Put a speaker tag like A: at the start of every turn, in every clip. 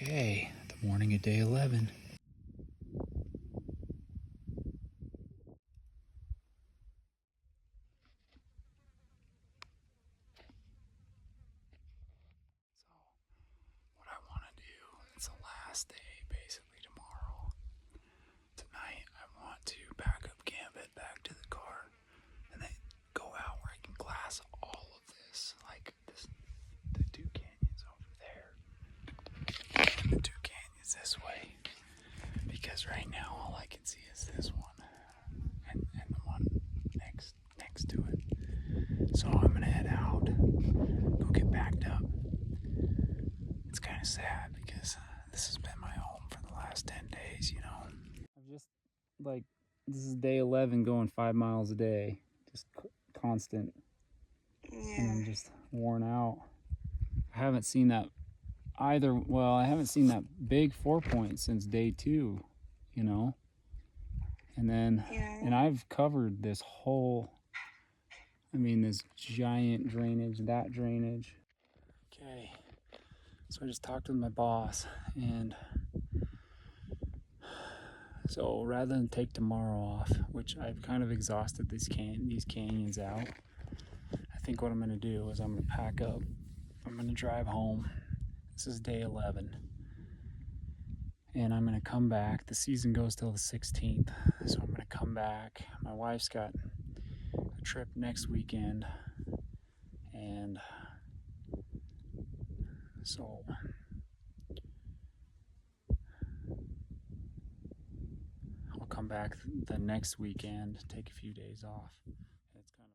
A: Okay, the morning of day 11. So, what I want to do, it's the last day, basically tomorrow. Tonight, I want to back up camp, head back to the car, and then go out where I can glass all of this, like this, the two canyons over there, and the two canyons this way. Because right now, all I can see is this one, and the one next to it. So I'm gonna head out, go get backed up. It's kind of sad because this has been my home for the last 10 days, you know. I've just, like, this is day 11 going 5 miles a day, just constant. Yeah. And I'm just worn out. I haven't seen that either. Well, I haven't seen that big 4-point since day 2, you know. And then, and I've covered this whole, I mean, this giant drainage, that drainage. Okay, so I just talked with my boss, and so rather than take tomorrow off, which I've kind of exhausted these canyons out, I think what I'm gonna do is I'm gonna pack up, I'm gonna drive home. This is day 11. And I'm gonna come back. The season goes till the 16th. So I'm gonna come back. My wife's got a trip next weekend. And so I'll come back the next weekend, take a few days off. It's kind of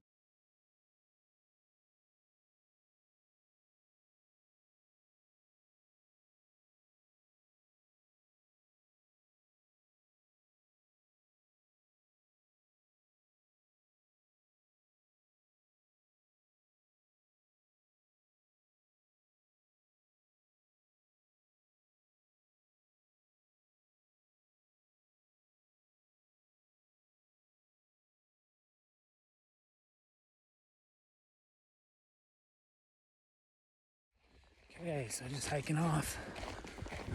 A: okay, so just hiking off.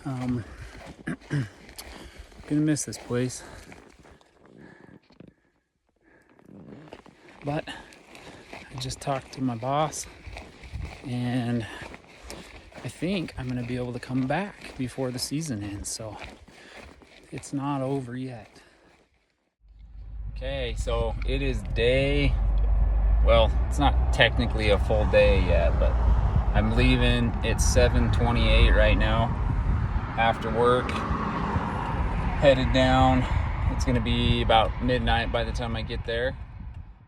A: Gonna miss this place, but I just talked to my boss, and I think I'm gonna be able to come back before the season ends, so it's not over yet. Okay, so it is day, well, it's not technically a full day yet, but I'm leaving. It's 7:28 right now after work, headed down. It's gonna be about midnight by the time I get there.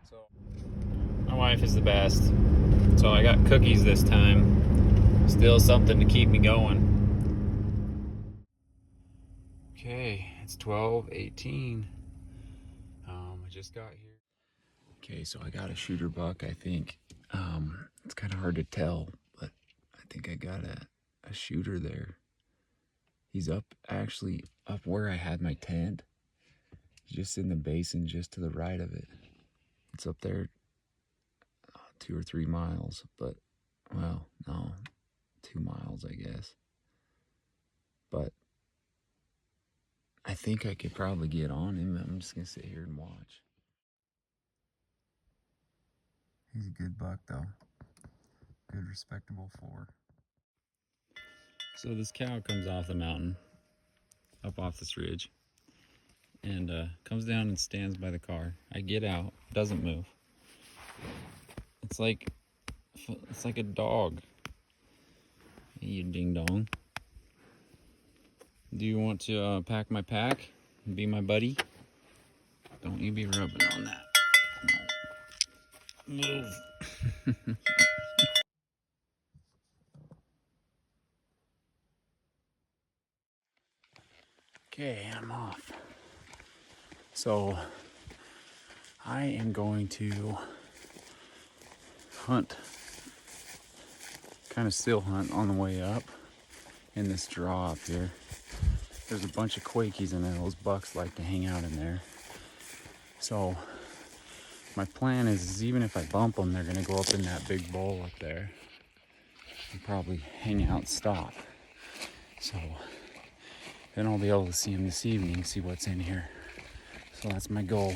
A: So my wife is the best, so I got cookies this time. Still something to keep me going. Okay, it's 12:18. I just got here. Okay, so I got a shooter buck, I think. It's kind of hard to tell, but I think I got a shooter there. He's actually up where I had my tent. He's just in the basin just to the right of it. It's up there 2 or 3 miles, but, well, no, 2 miles, I guess. But I think I could probably get on him. I'm just gonna sit here and watch. He's a good buck, though. Good, respectable 4. So this cow comes off the mountain, up off this ridge, and comes down and stands by the car. I get out, doesn't move. It's like a dog. Hey, you ding dong. Do you want to pack my pack and be my buddy? Don't you be rubbing on that. No. Move. Okay, I'm off. So I am going to hunt, kind of still hunt on the way up in this draw up here. There's a bunch of quakies in there. Those bucks like to hang out in there. So my plan is even if I bump them, they're gonna go up in that big bowl up there and probably hang out and stop. So then I'll be able to see them this evening, see what's in here. So that's my goal.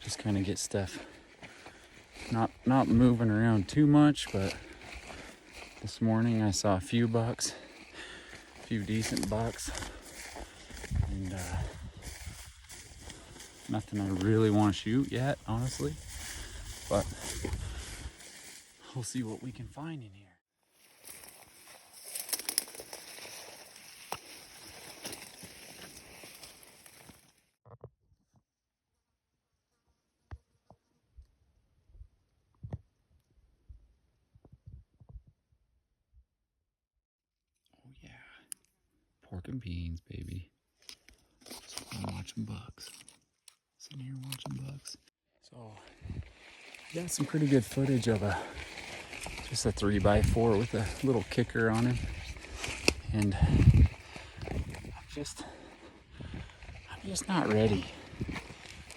A: Just kind of get stuff not moving around too much, but this morning I saw a few bucks, a few decent bucks, and nothing I really want to shoot yet, honestly, but we'll see what we can find in here. Oh yeah, pork and beans, baby. So I'm watching bucks. Sitting here watching bucks. So I got some pretty good footage of just a 3x4 with a little kicker on him, and I'm just not ready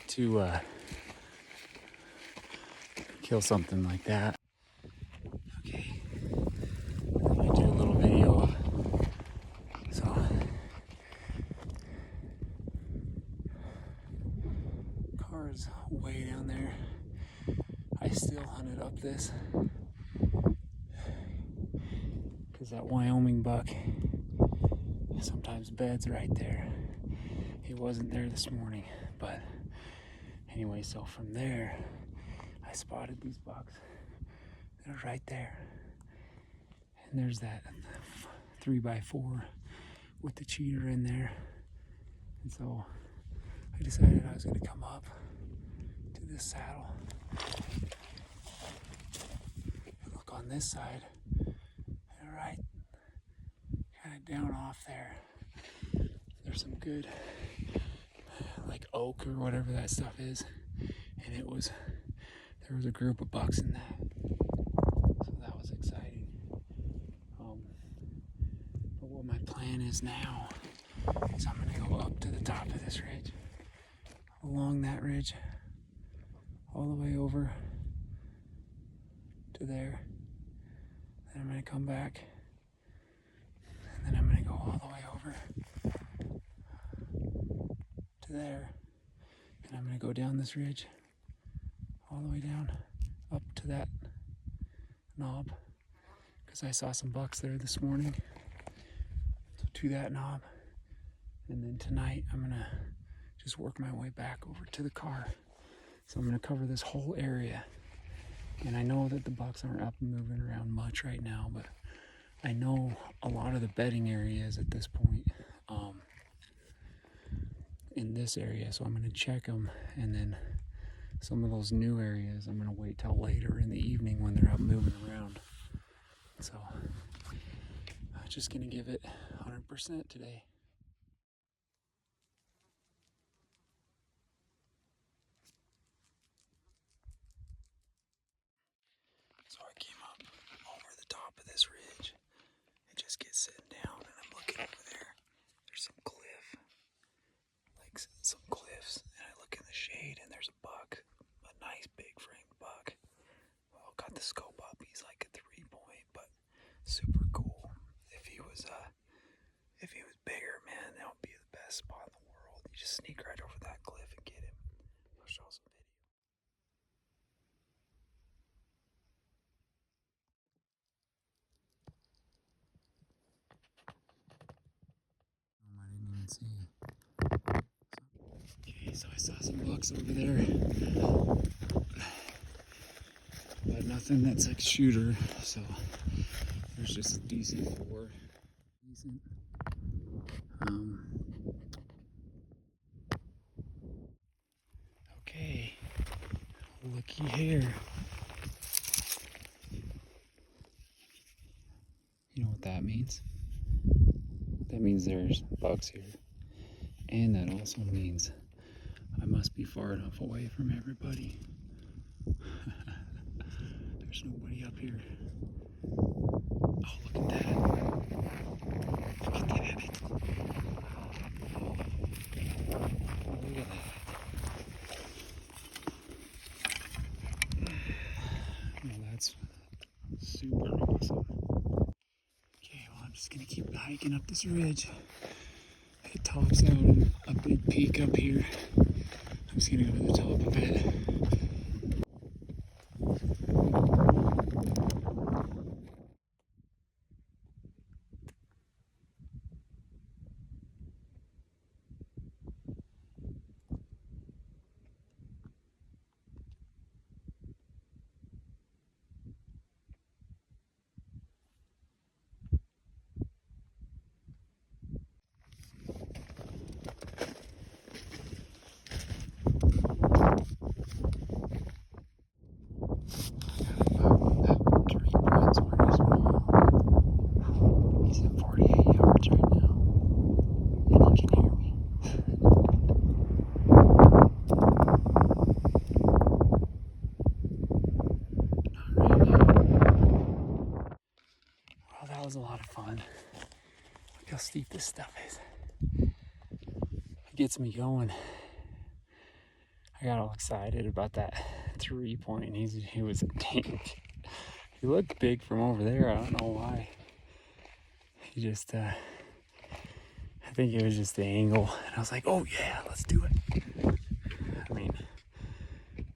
A: to kill something like that. Okay, let me do a little video. So car's way down there. I still hunted up this because that Wyoming buck sometimes beds right there. He wasn't there this morning, but anyway, so from there I spotted these bucks. They're right there, and there's that 3x4 with the cheater in there. And so I decided I was going to come up to this saddle and look on this side, and right kind of down off there, there's some good like oak or whatever that stuff is, and there was a group of bucks in that, so that was exciting. But what my plan is now is I'm gonna go up to the top of this ridge, along that ridge, all the way over to there. Then I'm gonna come back, and then I'm gonna go all the way over to there, and I'm gonna go down this ridge, all the way down, up to that knob, because I saw some bucks there this morning. So to that knob, and then tonight I'm gonna just work my way back over to the car. So I'm gonna cover this whole area, and I know that the bucks aren't up and moving around much right now, but I know a lot of the bedding areas at this point in this area, so I'm gonna check them, and then some of those new areas I'm gonna wait till later in the evening when they're out moving around. So I'm just gonna give it 100% today. So I came up over the top of this ridge and just get sitting down, and I'm looking over there. There's some cliff, like some cliffs, and I look in the shade, and there's a buck, a nice big framed buck. Well, got the scope up. He's like a 3-point, but super cool. If he was bigger, man, that would be the best spot in the world. You just sneak right over that cliff and get him. I'll show some video. I didn't even see. Okay, so I saw some bucks over there, but nothing that's like shooter. So there's just a decent 4. Decent. Okay, looky here. You know what that means? That means there's bucks here. And that also means I must be far enough away from everybody. There's nobody up here. Oh, look at that. Look at that. Look at that. Well, that's super awesome. Okay, well, I'm just gonna keep an eye hiking up this ridge. It tops out a big peak up here. I'm just gonna go to the top of it. He's at 48 yards right now, and he can hear me. Not right now. Well, that was a lot of fun. Look how steep this stuff is. It gets me going. I got all excited about that 3-point. He was a tank. He looked big from over there. I don't know why. He just, I think it was just the angle. And I was like, oh yeah, let's do it. I mean, there's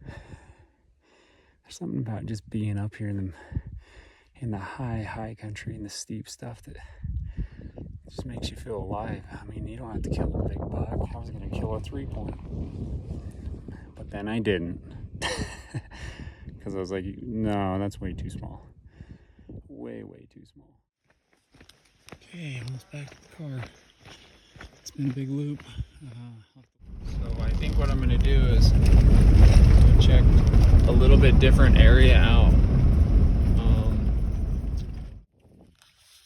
A: something about just being up here in the high country and the steep stuff that just makes you feel alive. I mean, you don't have to kill a big buck. I was gonna kill a 3-point, but then I didn't. Because I was like, no, that's way too small. Way too small. Okay, almost back to the car. It's been a big loop. So I think what I'm gonna do is check a little bit different area out.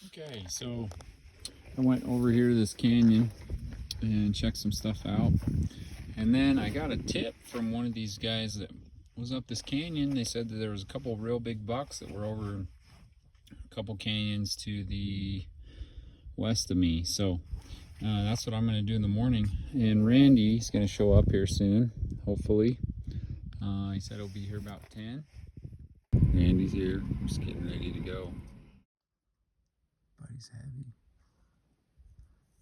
A: Okay, so I went over here to this canyon and checked some stuff out. And then I got a tip from one of these guys that was up this canyon. They said that there was a couple real big bucks that were over a couple canyons to the west of me. So that's what I'm going to do in the morning. And Randy's going to show up here soon, hopefully. He said he'll be here about 10. Randy's here, just getting ready to go. But he's heavy.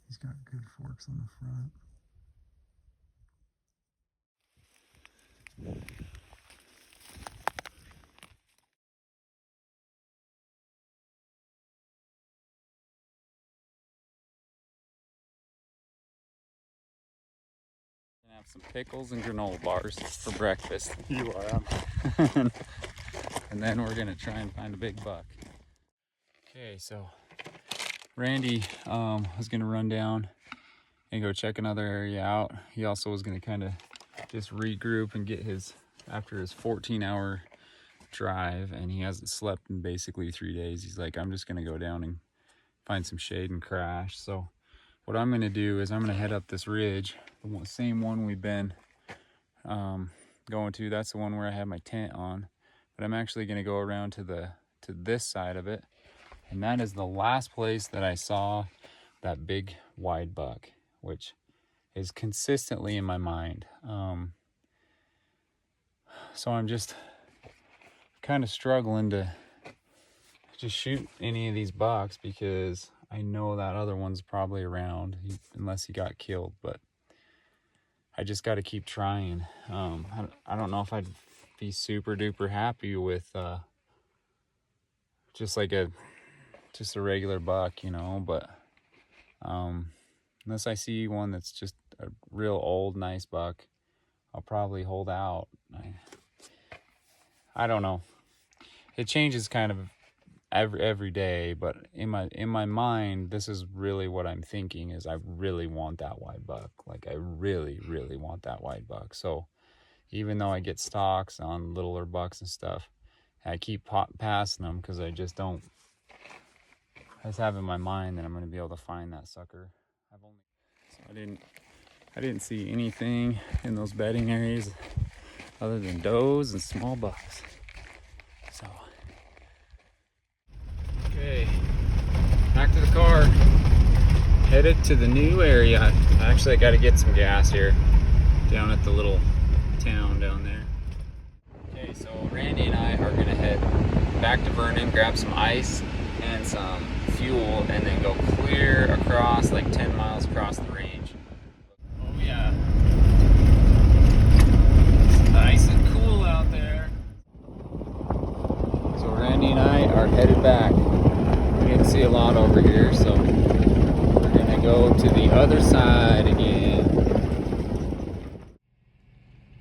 A: He's got good forks on the front. Have some pickles and granola bars for breakfast. You are. And then we're gonna try and find a big buck. Okay, so Randy was gonna run down and go check another area out. He also was gonna kind of just regroup and get after his 14-hour drive, and he hasn't slept in basically 3 days. He's like, I'm just gonna go down and find some shade and crash. So what I'm gonna do is I'm gonna head up this ridge, the same one we've been going to. That's the one where I had my tent on, but I'm actually gonna go around to this side of it, and that is the last place that I saw that big wide buck, which is consistently in my mind. So I'm just kind of struggling to just shoot any of these bucks because I know that other one's probably around, unless he got killed, but I just got to keep trying. I don't know if I'd be super duper happy with just a regular buck, you know, but unless I see one that's just a real old nice buck, I'll probably hold out. I don't know. It changes kind of every day, but in my mind, this is really what I'm thinking is I really want that wide buck. Like I really want that wide buck. So even though I get stalks on littler bucks and stuff, I keep passing them because I just have in my mind that I'm going to be able to find that sucker. I didn't see anything in those bedding areas other than does and small bucks. So okay, back to the car, headed to the new area. I got to get some gas here down at the little town down there. Okay, so Randy and I are gonna head back to Vernon, grab some ice and some fuel, and then go
B: clear across like 10 miles across the range. Oh yeah. It's nice and cool out there. So Randy and I are headed back. We didn't see a lot over here, so we're gonna go to the other side again.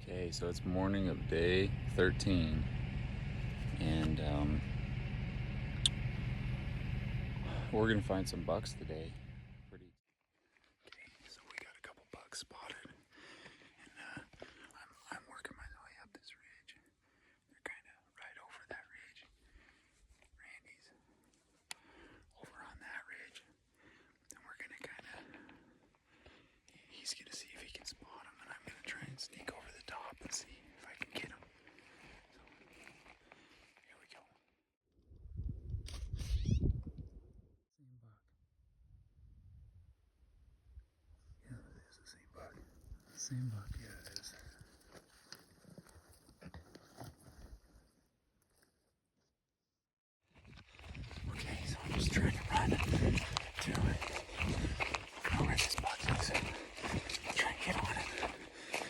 B: Okay, so it's morning of day 13, and we're gonna find some bucks today. Okay, so we got a couple bucks spotted, and I'm working my way up this ridge. They're kind of right over that ridge. Randy's over on that ridge, and we're gonna kind of. He's gonna see if he can spot him, and I'm gonna try and sneak over the top and see if I can get him. So here we go. Yeah, it is the same buck. Same buck, yeah, it is. Okay, so I'm just trying to run to it. I don't know where this buck is. Try and get on it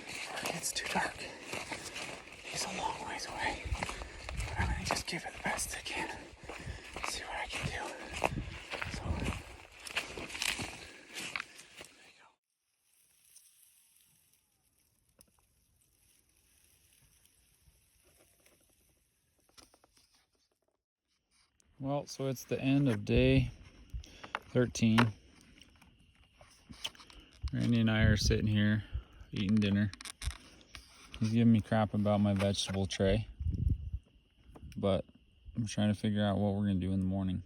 B: before it gets too dark. He's a long ways away. But I'm gonna just give it the best I can. See what I can do. So there you go. Well, so it's the end of day 13. Randy and I are sitting here eating dinner. He's giving me crap about my vegetable tray, but I'm trying to figure out what we're gonna do in the morning.